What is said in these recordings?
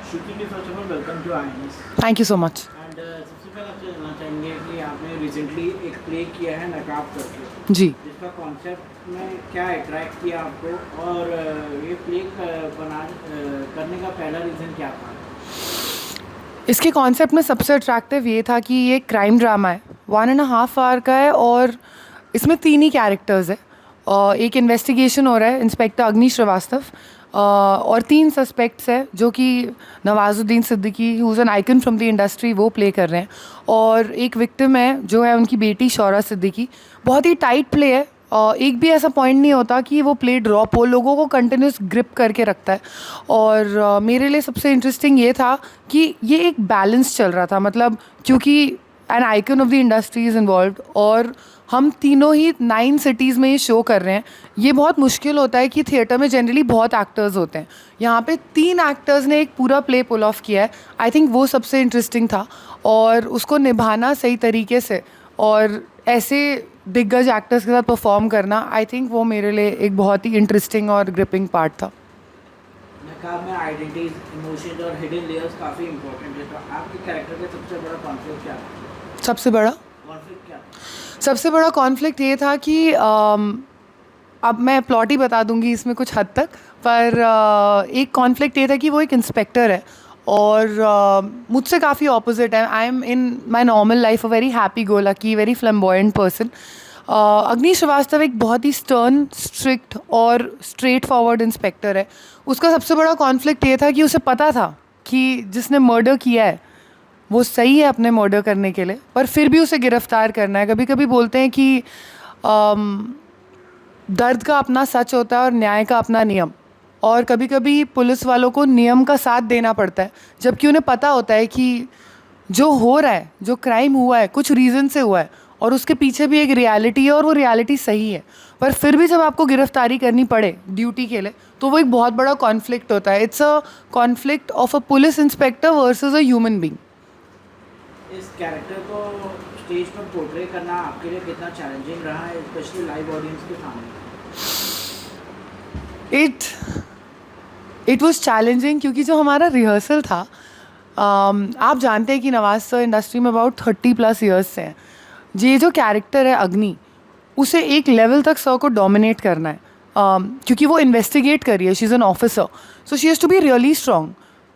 Shruti ji, first of all welcome to INS. Thank you so much. And सबसे पहले आपसे जानना चाहेंगे कि आपने रिसेंटली एक प्ले किया है नकाब करके, जी। जिसका कॉन्सेप्ट में क्या अट्रैक्ट किया आपको, और ये प्ले करने का पहला रीज़न क्या था? इसके कॉन्सेप्ट में सबसे अट्रैक्टिव ये था कि ये क्राइम ड्रामा है, 1.5 आवर का है और इसमें 3 ही कैरेक्टर्स है। एक इन्वेस्टिगेशन हो रहा है, इंस्पेक्टर अग्नि श्रीवास्तव, और 3 सस्पेक्ट्स है जो कि Nawazuddin Siddiqui, who is an icon from the industry, वो प्ले कर रहे हैं। और एक विक्टिम है जो है उनकी बेटी शौरा सिद्दीकी। बहुत ही टाइट प्ले है, एक भी ऐसा पॉइंट नहीं होता कि वो प्ले ड्रॉप हो, लोगों को कंटिन्यूस ग्रिप करके रखता है। और मेरे लिए सबसे इंटरेस्टिंग ये था कि ये एक बैलेंस चल रहा था, मतलब क्योंकि N icon of the industry is involve और हम तीनों ही 9 सिटीज़ में ये शो कर रहे हैं। ये बहुत मुश्किल होता है कि थिएटर में जनरली बहुत एक्टर्स होते हैं, यहाँ पे 3 एक्टर्स ने एक पूरा प्ले पुल ऑफ किया है। आई थिंक वो सबसे इंटरेस्टिंग था और उसको निभाना सही तरीके से और ऐसे दिग्गज एक्टर्स के साथ परफॉर्म करना, आई थिंक वो मेरे लिए एक बहुत ही इंटरेस्टिंग और ग्रिपिंग पार्ट था। नकाब में आइडेंटिटीज, इमोशंस और हिडन लेयर्स काफ़ी इंपॉर्टेंट है, तो आपके कैरेक्टर का सबसे बड़ा कॉन्फ्लिक्ट क्या था? सबसे बड़ा कॉन्फ्लिक्ट क्या था? सबसे बड़ा कॉन्फ्लिक्ट ये था कि अब मैं प्लॉट ही बता दूंगी इसमें कुछ हद तक, पर एक कॉन्फ्लिक्ट ये था कि वो एक इंस्पेक्टर है और मुझसे काफ़ी ऑपोजिट है। I am in my normal life a very happy go lucky, very flamboyant person. अग्नि श्रीवास्तव एक बहुत ही स्टर्न, स्ट्रिक्ट और स्ट्रेट फॉरवर्ड इंस्पेक्टर है। उसका सबसे बड़ा कॉन्फ्लिक्ट ये था कि उसे पता था कि जिसने मर्डर किया है वो सही है अपने मर्डर करने के लिए, पर फिर भी उसे गिरफ्तार करना है। कभी कभी बोलते हैं कि दर्द का अपना सच होता है और न्याय का अपना नियम, और कभी कभी पुलिस वालों को नियम का साथ देना पड़ता है, जबकि उन्हें पता होता है कि जो हो रहा है, जो क्राइम हुआ है, कुछ रीज़न से हुआ है और उसके पीछे भी एक रियलिटी है और वो रियलिटी सही है। पर फिर भी जब आपको गिरफ्तारी करनी पड़े ड्यूटी के लिए, तो वो एक बहुत बड़ा कॉन्फ्लिक्ट होता है। It's a conflict of a police inspector versus a human being. इस कैरेक्टर को स्टेज पर पोर्ट्रे करना आपके लिए कितना चैलेंजिंग रहा है, स्पेशली लाइव ऑडियंस के सामने? इट वॉज चैलेंजिंग क्योंकि जो हमारा रिहर्सल था, आप जानते हैं कि नवाज सर इंडस्ट्री में अबाउट 30+ ईयर्स से हैं। ये जो कैरेक्टर है अग्नि, उसे एक लेवल तक सर को डोमिनेट करना है, क्योंकि वो इन्वेस्टिगेट कर रही है, she is an officer, so she has to be really strong.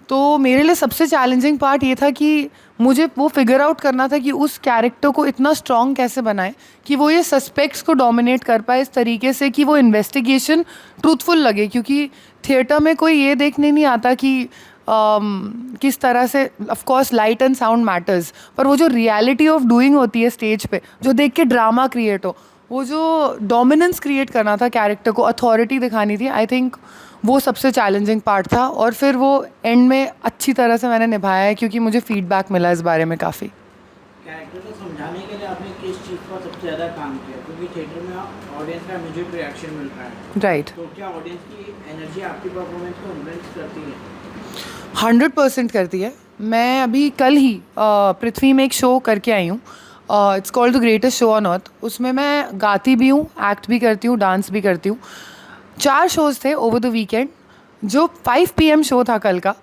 तो मेरे लिए सबसे चैलेंजिंग पार्ट ये था कि मुझे वो फिगर आउट करना था कि उस कैरेक्टर को इतना स्ट्रॉन्ग कैसे बनाए कि वो ये सस्पेक्ट्स को डोमिनेट कर पाए इस तरीके से कि वो इन्वेस्टिगेशन ट्रूथफुल लगे। क्योंकि थिएटर में कोई ये देखने नहीं आता कि किस तरह से, of course light and sound matters, पर वो जो रियलिटी ऑफ डूइंग होती है स्टेज पे, जो देख के ड्रामा क्रिएट हो, वो जो डोमिनेंस क्रिएट करना था कैरेक्टर को, अथॉरिटी दिखानी थी, आई थिंक वो सबसे चैलेंजिंग पार्ट था। और फिर वो एंड में अच्छी तरह से मैंने निभाया है क्योंकि मुझे फीडबैक मिला इस बारे में काफ़ी। कैरेक्टर को समझाने के लिए आपने किस चीज़ पर सबसे ज़्यादा काम किया, क्योंकि थिएटर में ऑडियंस का इमीडिएट रिएक्शन मिल रहा है, राइट। तो क्या ऑडियंस की एनर्जी आपकी परफॉर्मेंस को इन्फ्लुएंस करती है? 100% करती है। मैं अभी कल ही पृथ्वी में एक शो करके आई हूँ, it's called the greatest show on earth. उसमें मैं गाती भी हूँ, एक्ट भी करती हूँ, डांस भी करती हूँ। 4 शोज़ थे ओवर द वीकेंड। जो 5 PM शो था कल का,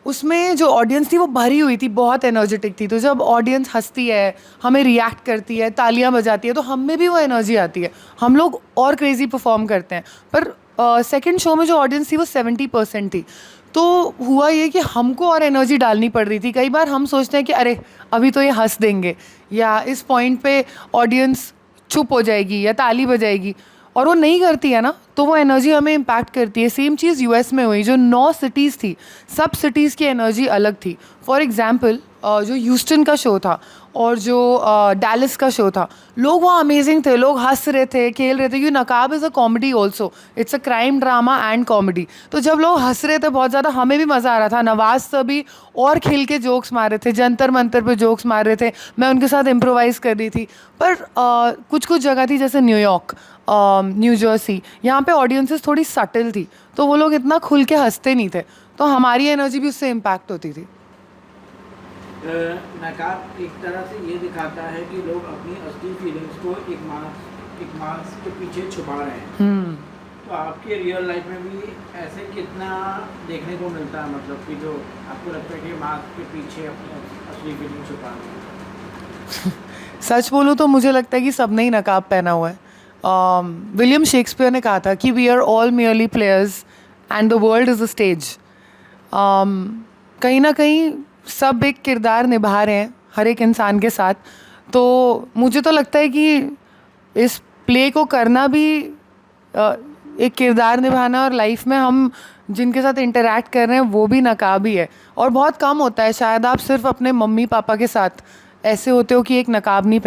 उसमें जो ऑडियंस थी वो भरी हुई थी, बहुत एनर्जेटिक थी। तो जब ऑडियंस हंसती है, हमें रिएक्ट करती है, तालियां बजाती है, तो हम में भी वो एनर्जी आती है, हम लोग और क्रेजी परफॉर्म करते हैं। पर सेकंड शो में जो ऑडियंस थी वो 70% थी। तो हुआ ये कि हमको और एनर्जी डालनी पड़ रही थी। कई बार हम सोचते हैं कि अरे अभी तो ये हंस देंगे या इस पॉइंट पे ऑडियंस चुप हो जाएगी या ताली बजाएगी, और वो नहीं करती है ना, तो वो एनर्जी हमें इम्पैक्ट करती है। सेम चीज़ यूएस में हुई। जो 9 सिटीज़ थी, सब सिटीज़ की एनर्जी अलग थी। फॉर एग्जांपल जो ह्यूस्टन का शो था और जो डैलस का शो था, लोग वहाँ अमेजिंग थे, लोग हंस रहे थे, खेल रहे थे, क्योंकि नकाब is a comedy also, it's a crime drama and comedy. तो जब लोग हंस रहे थे बहुत ज़्यादा, हमें भी मज़ा आ रहा था। नवाज सर भी और खेल के जोक्स मार रहे थे, जंतर मंतर पे जोक्स मार रहे थे, मैं उनके साथ इम्प्रोवाइज़ कर रही थी। पर कुछ कुछ जगह थी जैसे न्यूयॉर्क, न्यू जर्सी, यहाँ पे ऑडियंसेस थोड़ी सटल थी, तो वो लोग इतना खुल के हंसते नहीं थे, तो हमारी एनर्जी भी उससे इम्पैक्ट होती थी। नकाब एक तरह से ये दिखाता है कि लोग अपनी असली फीलिंग्स को एक मास्क के पीछे छुपा रहे हैं, तो आपके रियल लाइफ में भी ऐसे कितना देखने को मिलता है, मतलब कि जो आपको लगता है कि मास्क के पीछे अपनी असली फीलिंग छुपानी है? सच बोलूँ तो मुझे लगता है कि सबने ही नकाब पहना हुआ है। विलियम शेक्सपियर ने कहा था कि we are all merely players and the world is a stage. कहीं ना कहीं सब एक किरदार निभा रहे हैं हर एक इंसान के साथ। तो मुझे तो लगता है कि इस प्ले को करना भी अ, एक किरदार निभाना, और लाइफ में हम जिनके साथ इंटरेक्ट कर रहे हैं वो भी नकाब ही है। और बहुत कम होता है, शायद आप सिर्फ अपने मम्मी पापा के साथ ऐसे होते हो कि एक नकाब नहीं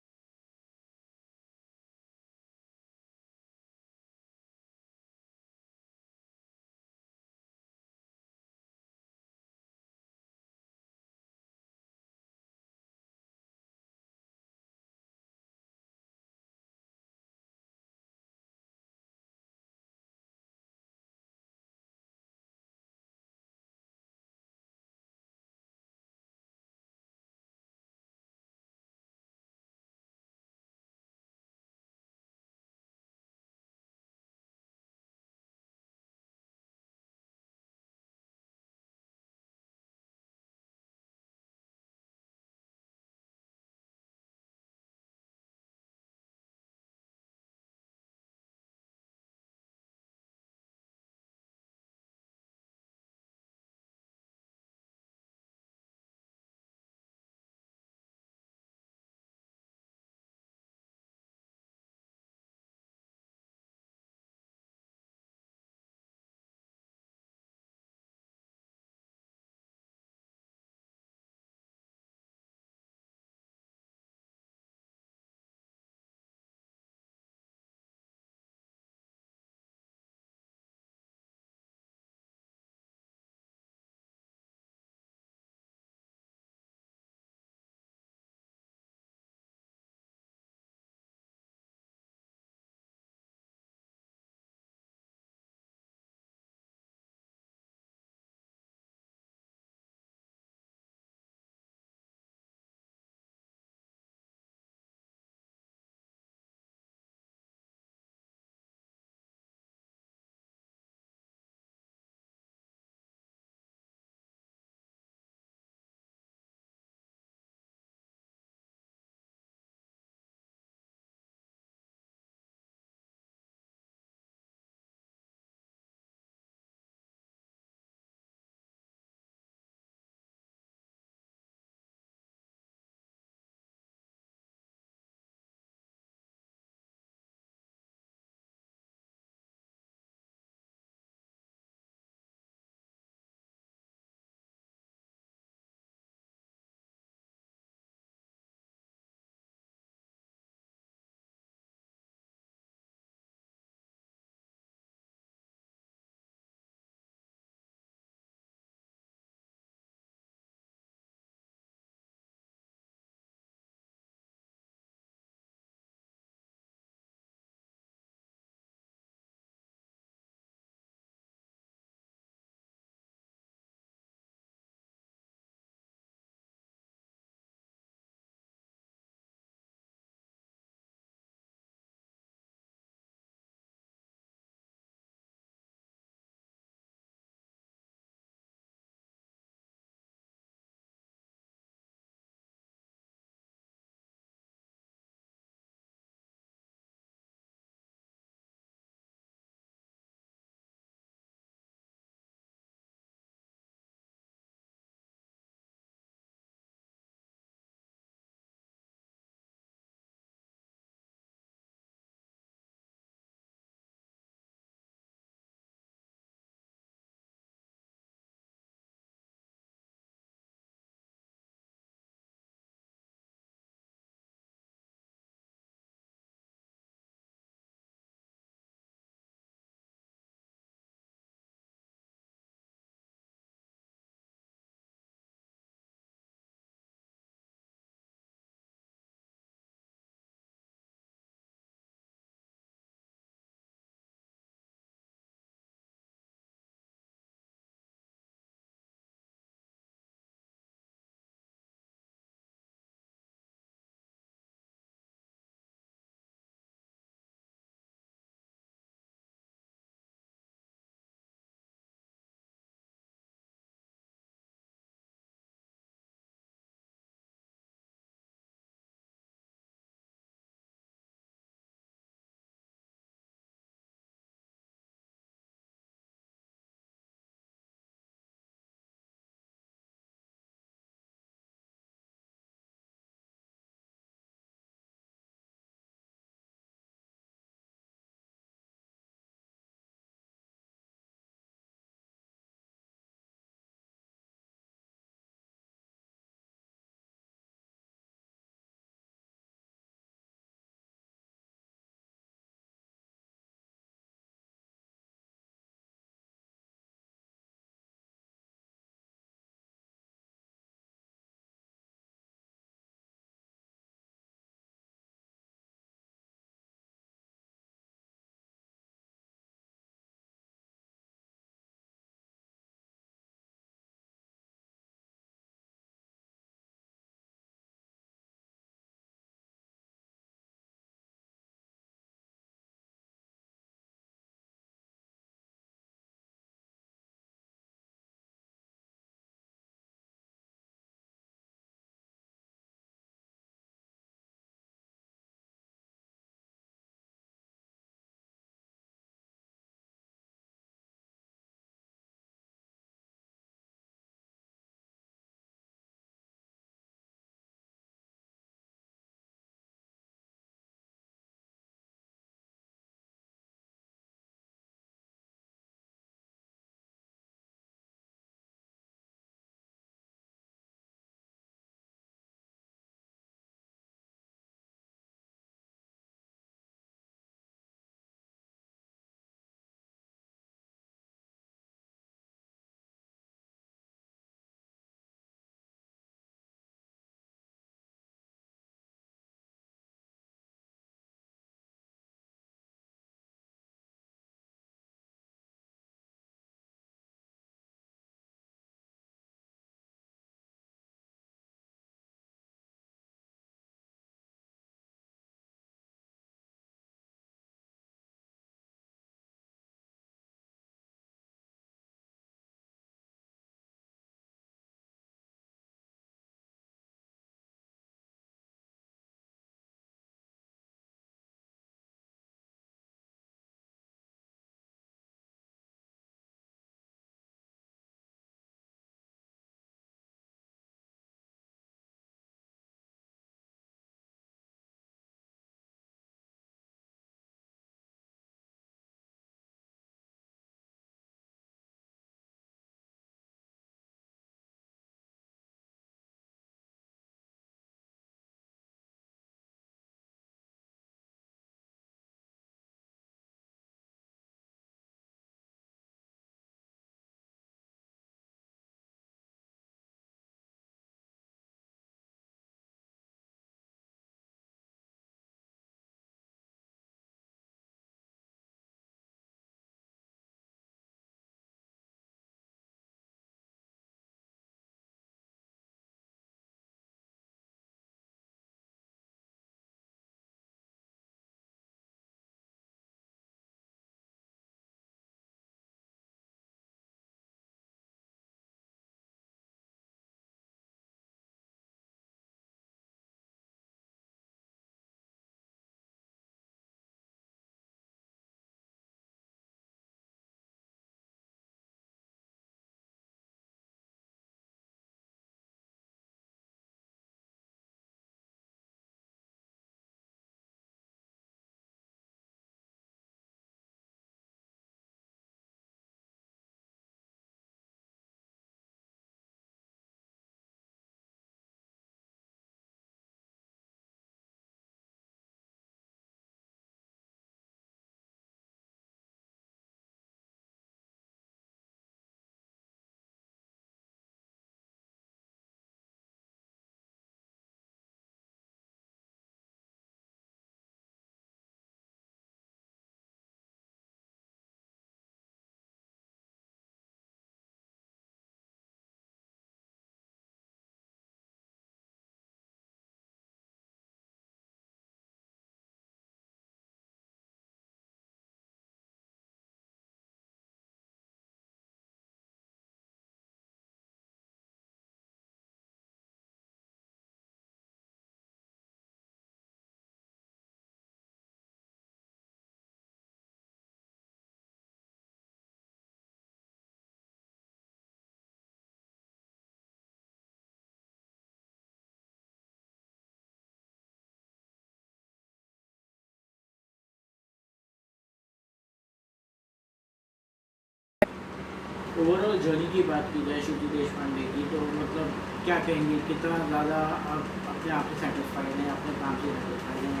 ओवरऑल जर्नी की बात की जाए श्रुति देशपांडे की, तो मतलब क्या कहेंगे, कितना ज़्यादा आप अपने आप से सेटिस्फाइड हैं, अपने काम से सेटिस्फाइड हैं,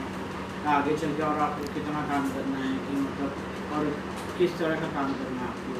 आगे चल के और आपको कितना काम करना है कि मतलब, और किस तरह का काम करना है आपको?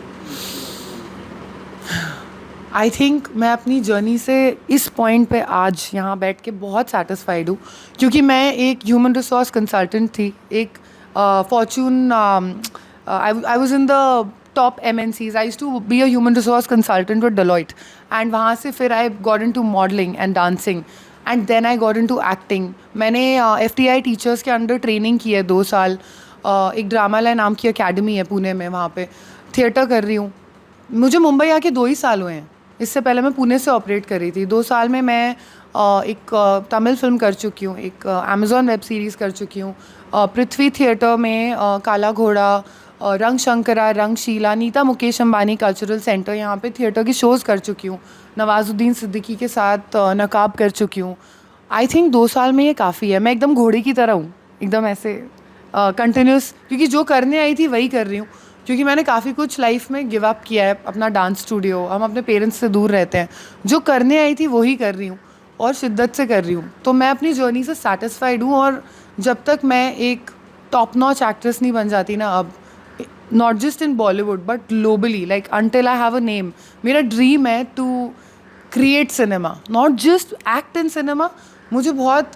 आई थिंक मैं अपनी जर्नी से इस पॉइंट पे आज यहाँ बैठ के बहुत सेटिस्फाइड हूँ, क्योंकि मैं एक ह्यूमन रिसोर्स कंसल्टेंट थी, एक fortune I was in the top MNCs. I used to be a human resource consultant with Deloitte, and वहाँ से फिर I got into modelling and dancing, and then I got into acting. मैंने FTI teachers के under training की है 2 साल. एक drama line नाम की अकेडमी है पुणे में, वहाँ पे थिएटर कर रही हूँ. मुझे मुंबई आके 2 ही साल हुए हैं. इससे पहले मैं पुणे से ऑपरेट कर रही थी. 2 साल में मैं एक तमिल फिल्म कर चुकी हूँ, एक अमेज़ॉन वेब सीरीज़ कर चुकी हूँ, पृथ्वी थिएटर में काला घोड़ा, रंग शंकरा, रंगशीला, नीता मुकेश अंबानी कल्चरल सेंटर, यहाँ पे थिएटर की शोज़ कर चुकी हूँ. नवाजुद्दीन सिद्दीकी के साथ नकाब कर चुकी हूँ. आई थिंक 2 साल में ये काफ़ी है. मैं एकदम घोड़े की तरह हूँ, एकदम ऐसे कंटिन्यूस, क्योंकि जो करने आई थी वही कर रही हूँ. क्योंकि मैंने काफ़ी कुछ लाइफ में गिव अप किया है. अपना डांस स्टूडियो, हम अपने पेरेंट्स से दूर रहते हैं. जो करने आई थी वही कर रही हूँ और शिद्दत से कर रही हूँ. तो मैं अपनी जर्नी से सेटिस्फाइड हूँ. और जब तक मैं एक टॉप नॉच एक्ट्रेस नहीं बन जाती ना, अब not just in Bollywood but globally, like until I have a name, मेरा ड्रीम है to create cinema, not just act in cinema. मुझे बहुत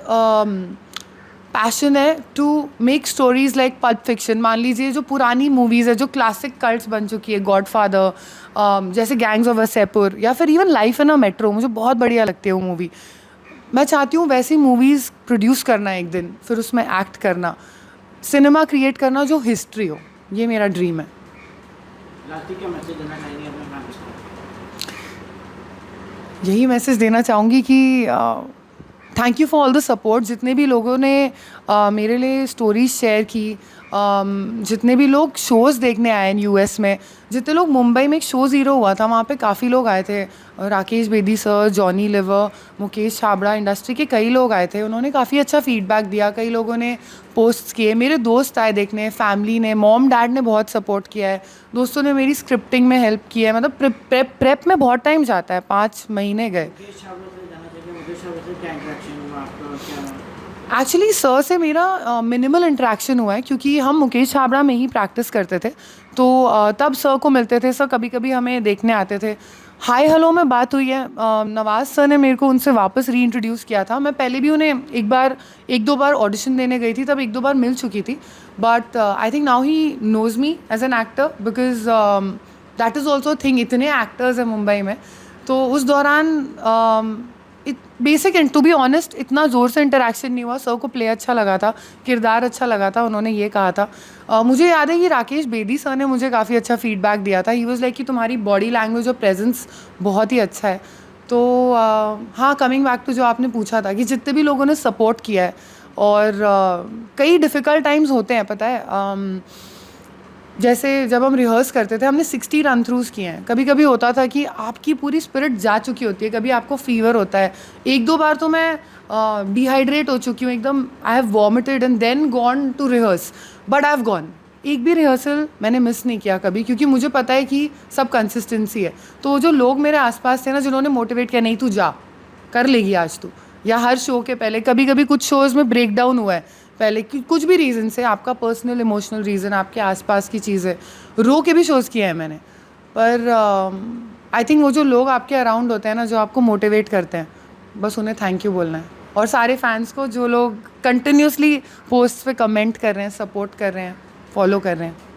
पैशन है to make stories like Pulp Fiction. मान लीजिए जो पुरानी मूवीज़ है, जो क्लासिक कल्ट्स बन चुकी है, गॉडफादर, जैसे गैंग्स ऑफ वसेपुर, या फिर even life in a metro, मुझे बहुत बढ़िया लगती है वो मूवी. मैं चाहती हूँ वैसी मूवीज़ प्रोड्यूस करना एक दिन, फिर उसमें एक्ट करना, सिनेमा क्रिएट करना जो हिस्ट्री हो. ये मेरा ड्रीम है. रात्रि क्या मैसेज देना चाहेंगे अपने फैंस को? यही मैसेज देना चाहूँगी कि thank you for all the support. जितने भी लोगों ने मेरे लिए स्टोरीज शेयर की, जितने भी लोग शोज़ देखने आए हैं US में, जितने लोग, मुंबई में एक शो ज़ीरो हुआ था, वहाँ पे काफ़ी लोग आए थे. Rakesh Bedi sir, Johnny liver, Mukesh Chhabra, industry के कई लोग आए थे. उन्होंने काफ़ी अच्छा फीडबैक दिया. कई लोगों ने पोस्ट किए, मेरे दोस्त आए देखने, फैमिली ने, मॉम डैड ने बहुत सपोर्ट किया है, दोस्तों ने मेरी स्क्रिप्टिंग में हेल्प की है. मतलब प्रेप में बहुत टाइम जाता है, 5 महीने गए. मुकेश छाबड़ा से जानना चाहिए, मुकेश छाबड़ा से क्या इंटरेक्शन हुआ आपका और क्या? एक्चुअली सर से मेरा मिनिमल इंटरेक्शन हुआ है, क्योंकि हम मुकेश छाबड़ा में ही प्रैक्टिस करते थे. तो तब सर को मिलते थे. सर कभी कभी हमें देखने आते थे. हाय हेलो में बात हुई है. नवाज़ सर ने मेरे को उनसे वापस री इंट्रोड्यूस किया था. मैं पहले भी उन्हें एक दो बार ऑडिशन देने गई थी, तब 1-2 बार मिल चुकी थी. But I think now he knows me as an actor, because that is also thing. इतने एक्टर्स हैं मुंबई में. तो उस दौरान basic and to be honest इतना ज़ोर से इंटरेक्शन नहीं हुआ. सर को प्ले अच्छा लगा था, किरदार अच्छा लगा था, उन्होंने ये कहा था. मुझे याद है कि राकेश बेदी सर ने मुझे काफ़ी अच्छा फीडबैक दिया था. ही वाज लाइक कि तुम्हारी बॉडी लैंग्वेज और प्रेजेंस बहुत ही अच्छा है. तो हाँ, कमिंग बैक टू जो आपने पूछा था कि जितने भी लोगों ने सपोर्ट किया है, और कई डिफ़िकल्ट टाइम्स होते हैं, पता है. जैसे जब हम रिहर्स करते थे, हमने 60 रन थ्रूज़ किए हैं. कभी कभी होता था कि आपकी पूरी स्पिरिट जा चुकी होती है, कभी आपको फीवर होता है. 1-2 बार तो मैं डिहाइड्रेट हो चुकी हूँ एकदम. I have vomited and then gone to rehearse, but I have gone. एक भी रिहर्सल मैंने मिस नहीं किया कभी, क्योंकि मुझे पता है कि सब कंसिस्टेंसी है. तो जो लोग मेरे आसपास थे ना, जिन्होंने मोटिवेट किया, नहीं तू जा, कर लेगी आज तू, या हर शो के पहले, कभी कभी कुछ शोज़ में ब्रेक डाउन हुआ है पहले, कि कुछ भी रीज़न से, आपका पर्सनल इमोशनल रीज़न, आपके आसपास की चीज़ें, रो के भी शोज़ किए हैं मैंने. पर आई थिंक वो जो लोग आपके अराउंड होते हैं ना, जो आपको मोटिवेट करते हैं, बस उन्हें थैंक यू बोलना है. और सारे फैंस को, जो लोग कंटिन्यूसली पोस्ट पे कमेंट कर रहे हैं, सपोर्ट कर रहे हैं, फॉलो कर रहे हैं.